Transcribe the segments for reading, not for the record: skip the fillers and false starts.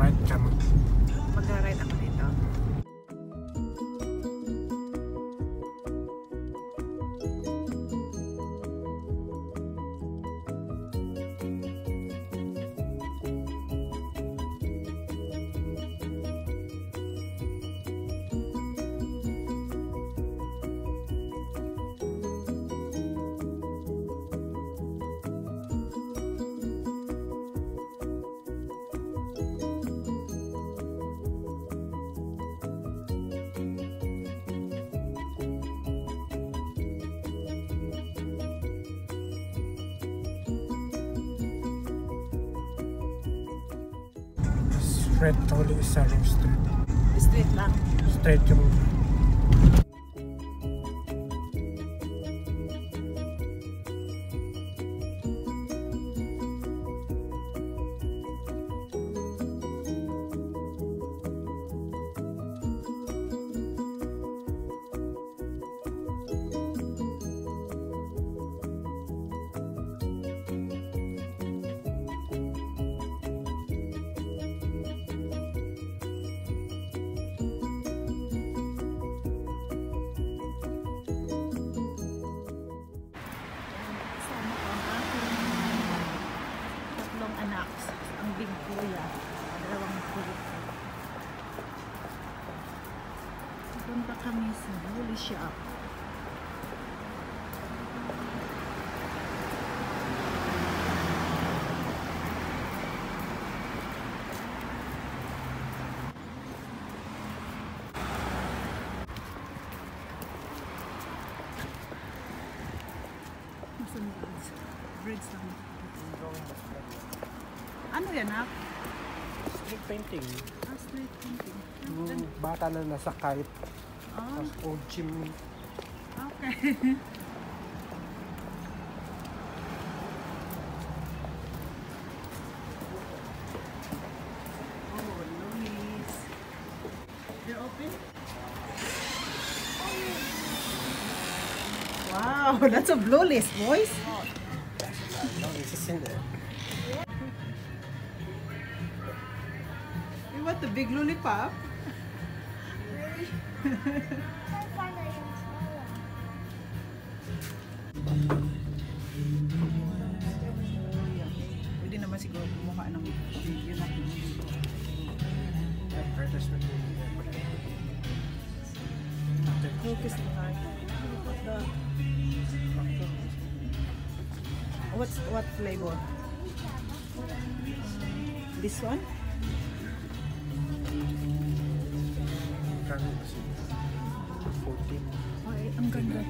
Mag-ride ka mo. Mag-ride ako dito. Straight totally is a roasted. Straight lang. Straight yung ang big kuya, dalawang kuya. Punta kami sa Bully Shop. Nasaan breads? Breads lang. Ano yan, ha? street painting. Ah, street painting. Yung bata na nasa kite. Ah, Tapos old chimney. okay. Oh, Louis. They're open? Wow, that's a blue list, boys. No, this is in there. You want the big lollipop? Really? I find a young smaller. Pwede naman siguro kumuha ng video natin. Advertisement. Focus line. What flavor? This one? Kano kasi 14. Ay, ang ganda.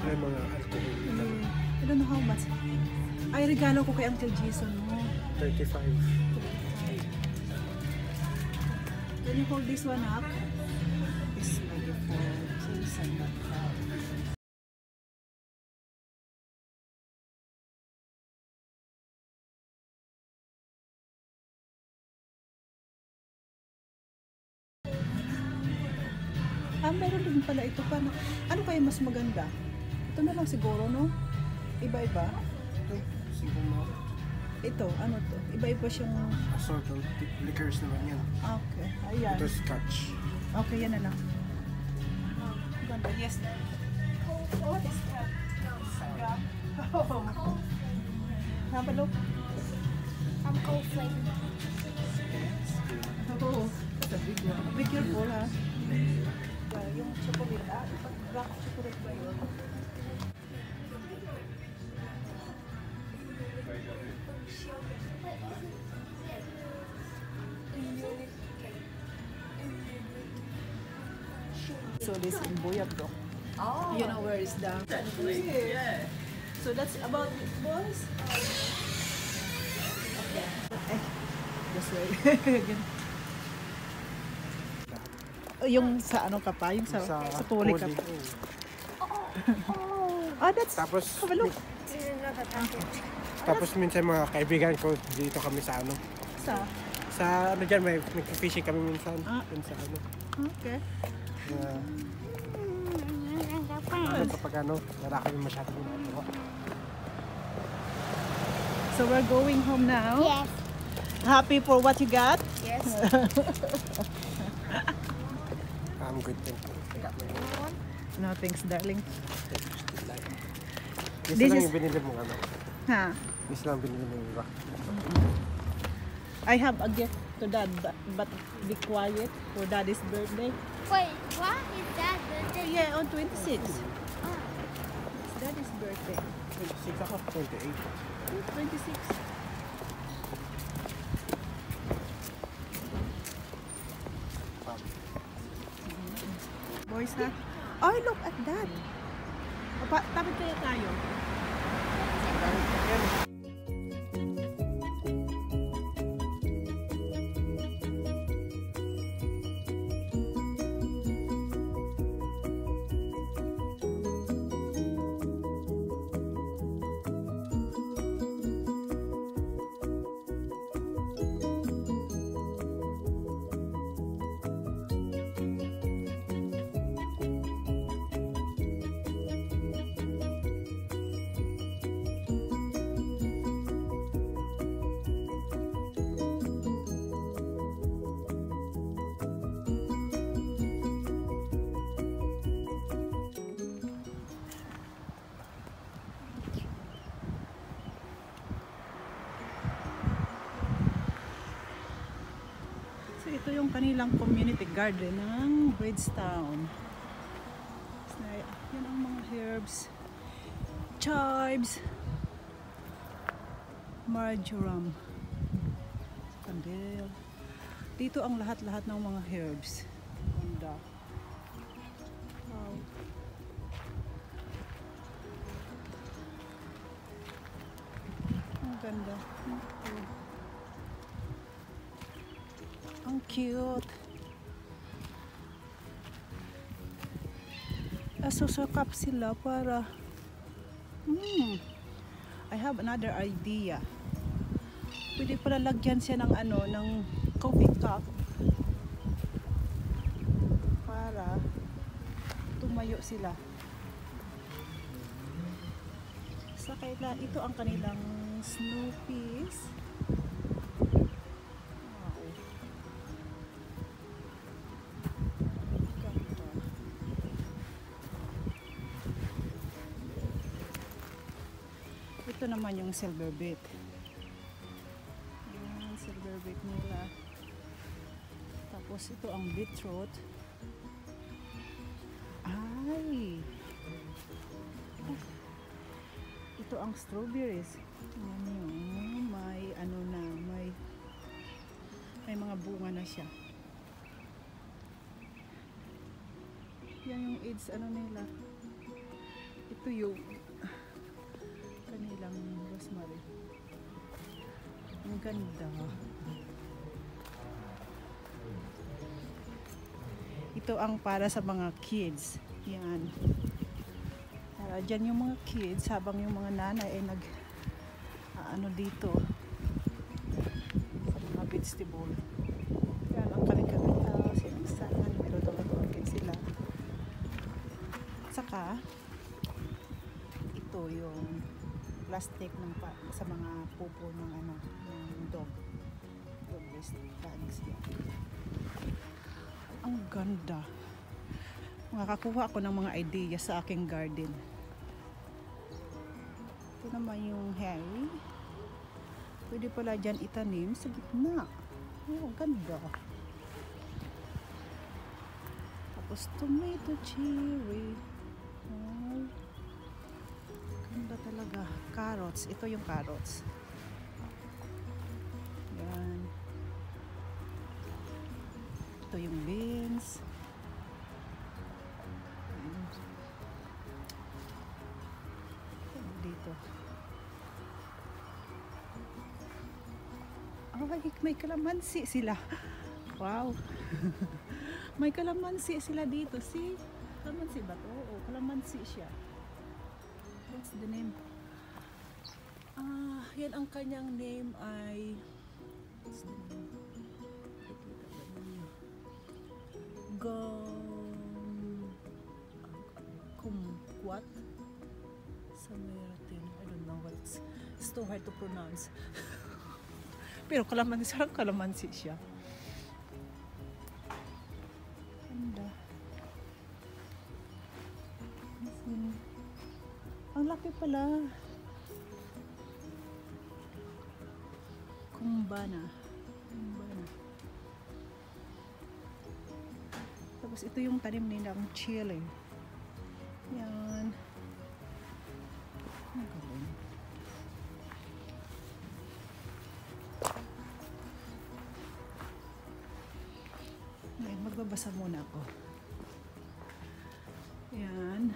Ay, mga alcohol. I don't know how much. Ay, regalo ko kay Uncle Jason mo. 35. Can you hold this one up? This microphone. Jason.com. Meron din pala ito pa. Ano kaya mas maganda? Ito na lang siguro, no? Iba-iba. Ito, siguro Ito, ano to? Iba-iba siyang... assorted liquors naman yan. Okay, ayan. Ito scotch. Okay, yan na lang. Ganda, yes. What is that? Yeah. Oh. Have a look. I'm cold flavored. Oh, that's a big one. Be careful, ha? Yung chocolate, black chocolate ba yun? So this in Boyacdo. Oh. You know where is the... Yeah. So that's about boys? Okay. This way. Yung sa ano ka pa? Yung sa puli ka pa. Ah, that's... Tapos, have a look. This is another package. tapos minsan mga kaibigan ko dito kami sa ano. Sa ano dyan, may fishing kami minsan. Dun sa ano. Okay. Ano kapag ano, wala kami masyadong ginagawa. So So we're going home now. Yes. Happy for what you got? Yes. I'm good, thank you. No, thanks, darling. Isa This lang is- yung binili mo, ano? Ha? Isa lang binili mo yung rock. I have a gift to dad, but be quiet for daddy's birthday. Wait, what is that? Yeah, on 26. Oh. It's daddy's birthday. 26 ako, 28. 26. Boys, ha? Oh, look at that. Tapit kaya tayo. So ito yung kanilang community garden ng Bridgetown. So, yan ang mga herbs, chives, marjoram, candle. Dito ang lahat-lahat ng mga herbs. Ganda. Wow. Ang ganda. Ang cute. Susukap sila para I have another idea. Pwede pala lagyan siya ng ano, ng coffee cup para tumayo sila. Sa kaila, ito ang kanilang snow peas. Ito naman yung silver beet. Ayan, silver beet nila. Tapos ito ang beetroot. Ay! Ito ang strawberries. Ayan yung may ano na, may mga bunga na siya. Yan yung AIDS ano nila. Ito yung kanilang rosemary. Ang ganda. Ito ang para sa mga kids. Yan. Para dyan yung mga kids habang yung mga nanay ay ano dito sa mga vegetable. Yan ang kanilang sinagsahan. Pero tumatukin sila. Saka ito yung plastic ng sa mga pupo ng ano ng dog waste bags yan. Ang ganda. Makakakuha ako ng mga idea sa aking garden. Ito naman yung hay. Pwede pala dyan itanim sa gitna. Oh, ganda. Tapos tomato cherry. Oh, ganda talaga. Carrots. Ito yung carrots. Yan. Ito yung beans. Dito. Oh, may kalamansi sila. Wow. May kalamansi sila dito. See? Kalamansi ba to? Oo, kalamansi siya. What's the name? Yan ang kanyang name ay what's the name? Kumquat Samaritan. I don't know. know what it's too hard to pronounce. Pero kalamansi, sarang kalamansi siya. Ganda. Ang laki pala. Kumbana. Tapos ito yung tanim nilang chili. Yan. Ang galing. Ngayon, magbabasa muna ako. Yan.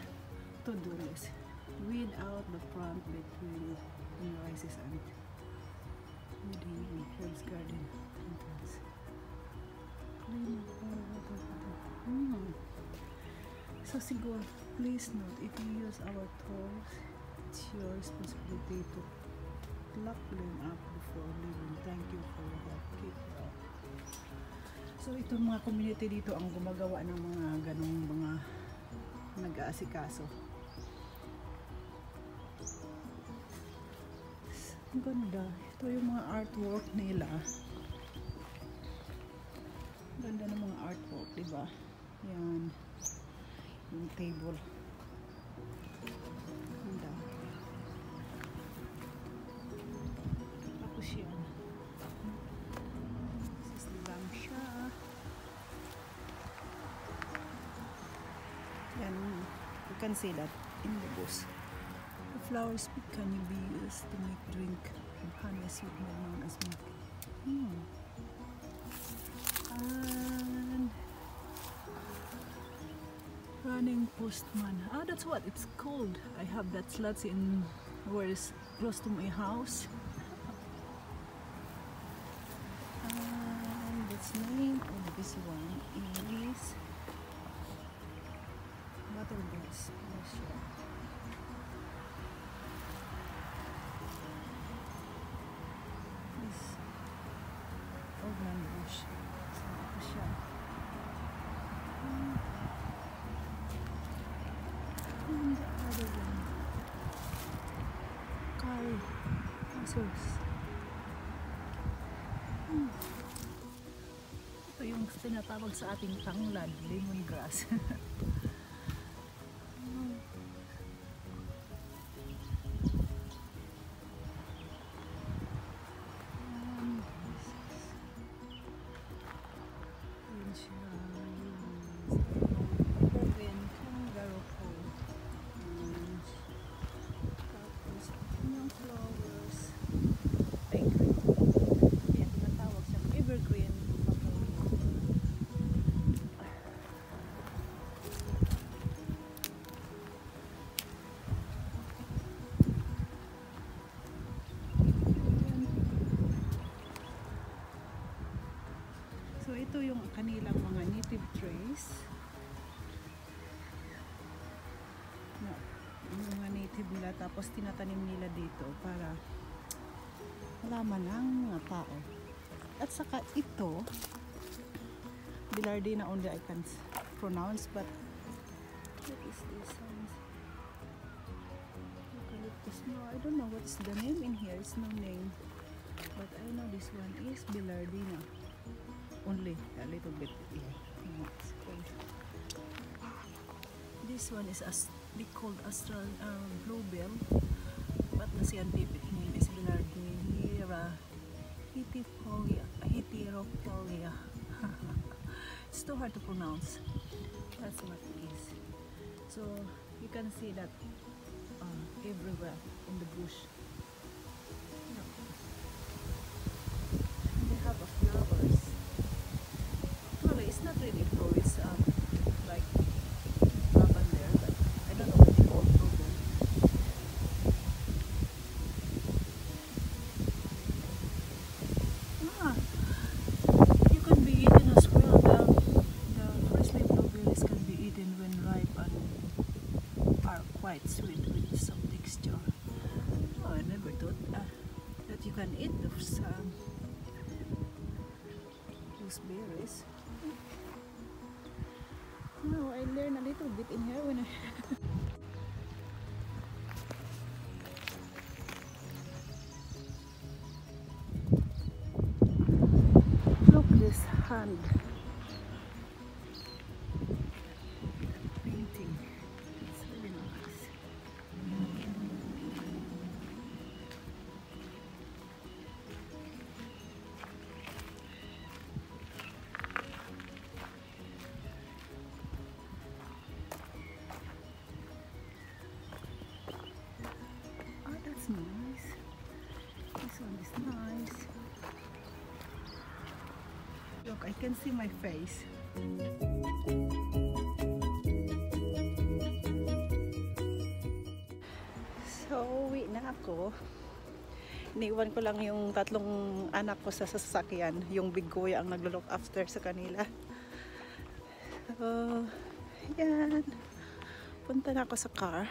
To-do list. Weed out the front between rices and weeding in Herb's garden entrance. Clean up all water. So siguro, please note, if you use our tools, it's your responsibility to lock them up before leaving. Thank you for your help. Keep it up. So itong mga community dito ang gumagawa ng mga ganong mga nag-aasikaso. Ang ganda. Ito yung mga artwork nila. Ganda ng mga artwork, diba? Yan. Yung table. Ganda. Tapos yan. This is the lamsha. Yan. You can see that in the bush. The flowers can be used to make drink and honey sweet known as milk. And running postman. Ah, that's what it's called. I have that slots in where it's close to my house. And its name of this one is Buttergrass. This old man bush. Ito siya. And the other one. Curry. Sauce. Ito yung tinatawag sa ating tanglad, lemongrass. So ito yung kanilang mga native trees. Yung mga native nila, tapos tinatanim nila dito para malaman ng mga tao. At saka ito, Billardina only I can pronounce, but what is this? Eucalyptus. No, I don't know what is the name in here. It's no name. But I know this one is Billardina. Only a little bit here. This one is they called astral bluebell, but the scientific name is Billardina heteropolia. It's too hard to pronounce. That's what it is. So you can see that everywhere in the bush. They have a flowers. It's not really blue, it's like lavender, but I don't know what they call bluebell. You can be eaten as well. The freshly blueberries can be eaten when ripe and are quite sweet with some texture. Oh, I never thought that you can eat those berries. No, I learned a little bit in here when I sand. Painting. It's really nice. Oh, that's nice. This one is nice. Look, I can see my face. So, uwi na ako. Iniwan ko lang yung tatlong anak ko sa sasakyan. Yung big kuya ang naglo-look after sa kanila. So, yan. Punta na ako sa car.